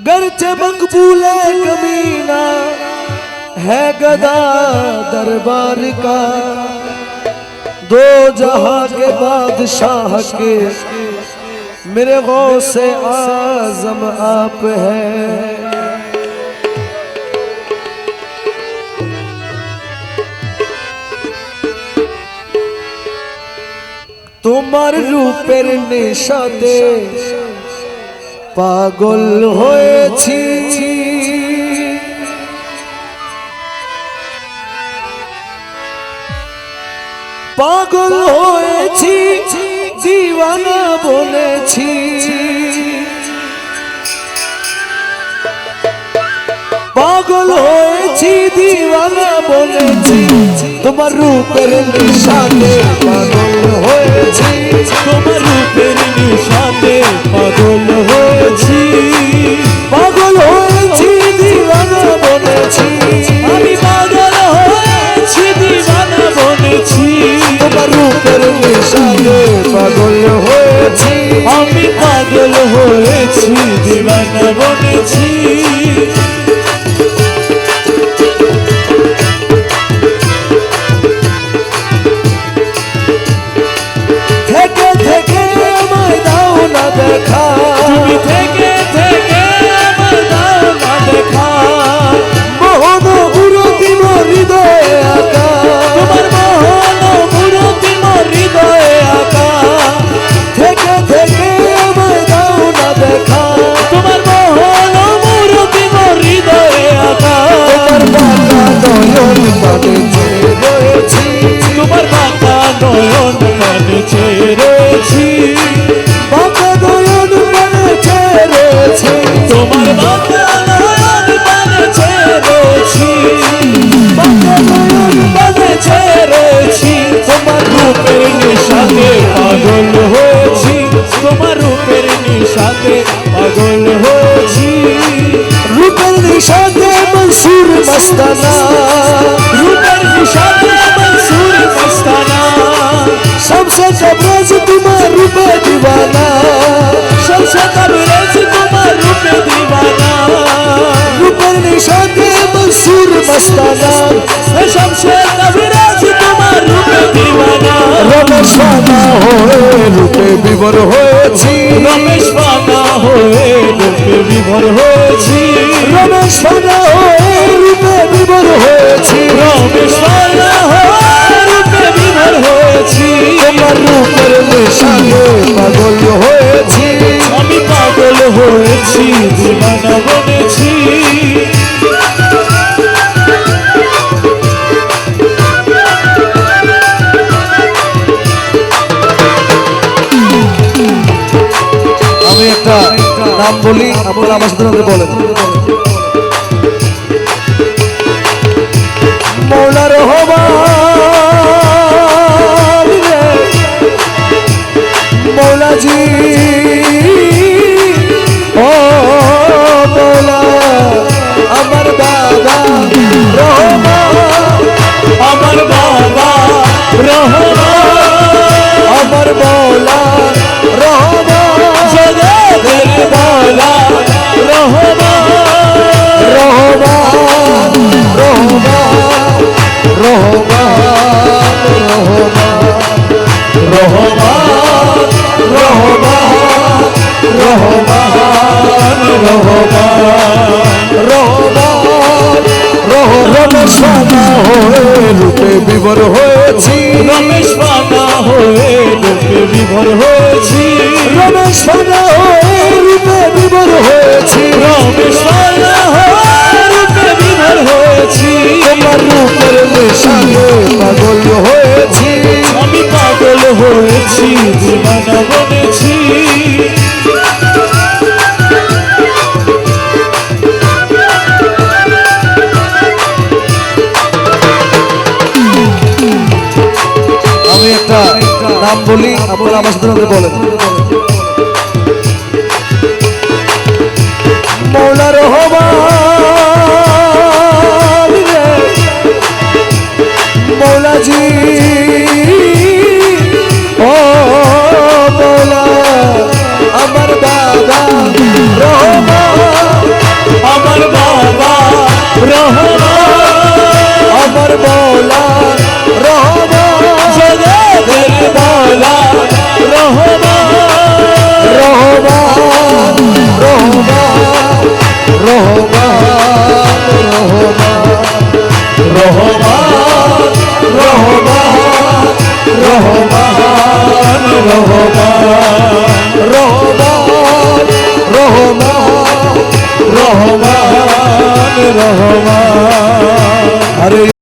गरचे मकबूल कमीना है गदा दरबार का, दो जहां के बादशाह के मेरे गौसे आजम आप है। তোমার রূপের নেশাতে পাগল হয়েছি, পাগল হয়েছি দিওয়ানা বলেছি, পাগল হয়েছি দিওয়ানা বলেছি, তোমার রূপের নেশাতে পাগল হয়েছি, তোমার রূপের নেশাতে পাগল হয়েছি, পাগল হয়েছি দিওয়ানা বলেছি, আমি পাগল হয়েছি দিওয়ানা বলেছি, তোমার রূপের নেশাতে পাগল হয়েছি, আমি পাগল হয়েছি দিওয়ানা বলেছি। থেকে থেকে আমায় দাও না দেখা, তুমি থেকে থেকে আমার দাও না দেখা, মোহন মূরতি মোর হৃদয়ে আঁকা, তোমার মোহন মূরতি মোর হৃদয়ে আঁকা, থেকে থেকে আমায় দাও না দেখা, তোমার মোহন মূরতি মোর হৃদয়ে আঁকা, তোমার বাঁকা নয়ন পানে চেয়ে রয়েছি, তোমার বাঁকা নয়ন পানে চেয়ে রয়েছি, বাঁকা নয়ন পানে চেয়ে রয়েছি, তোমার বাঁকা নয়ন পানে চেয়ে রয়েছি, বাঁকা নয়ন পানে চেয়ে রয়েছি, তোমার রূপের নেশাতে পাগল হয়েছি, তোমার রূপের নেশাতে পাগল হয়েছি, রূপের নিশাতে মনসুর মস্তানা, রূপের নেশাতে মনসুর মস্তানা, শমশে তবরেজ তোমার রূপে দিওয়ানা, শমশে তবরেজ তোমার রূপে দিওয়ানা, রূপের নিশাতে মনসুর মস্তানা, শমশে তবরেজ তোমার রূপে দিওয়ানা, রমেশ ফানা হয়ে রূপে বিভোর হয়েছি, রমেশ ফানা হয়ে রূপে বিভোর হয়েছি, রমেশ ফানা হয়ে রূপে বিভোর হয়েছি, রমেশ ফানা হয়ে রূপে বিভোর হয়েছি, তোমার রূপের নেশাতে পাগল হয়েছি, আমি পাগল হয়েছি দিওয়ানা বনেছি। আমি একটা নাম বলি, আপনারা আমার সাথে বলেন। মৌলা রহমান রে মৌলাজি, ও মৌলা আমার বাবা রহমান, আমার বাবা রহমান, আমার মৌলা রহমান, জগতের মৌলা রহমান, রহমান রহমান রহমান রহমান রহমান রহমান রহমান রমেশ ফানা হয়ে রূপে বিভোর হয়েছি, রমেশ ফানা হয়ে রূপে বিভোর হয়েছি, রমেশ ফানা হয়ে রূপে বিভোর হয়েছি, রমেশ ফানা হয়ে রূপে বিভোর হয়েছি, তোমার রূপের নেশাতে পাগল হয়েছি, আমি পাগল হয়েছি দিওয়ানা বনেছি। আমি একটা নাম বলি, আপনারা আমার সাথে বলেন। মৌলা রহমান রে মৌলাজি, ও মৌলা আমার বাবা রহমান, রহমান রহমান রহমান রহমান রহমান আরে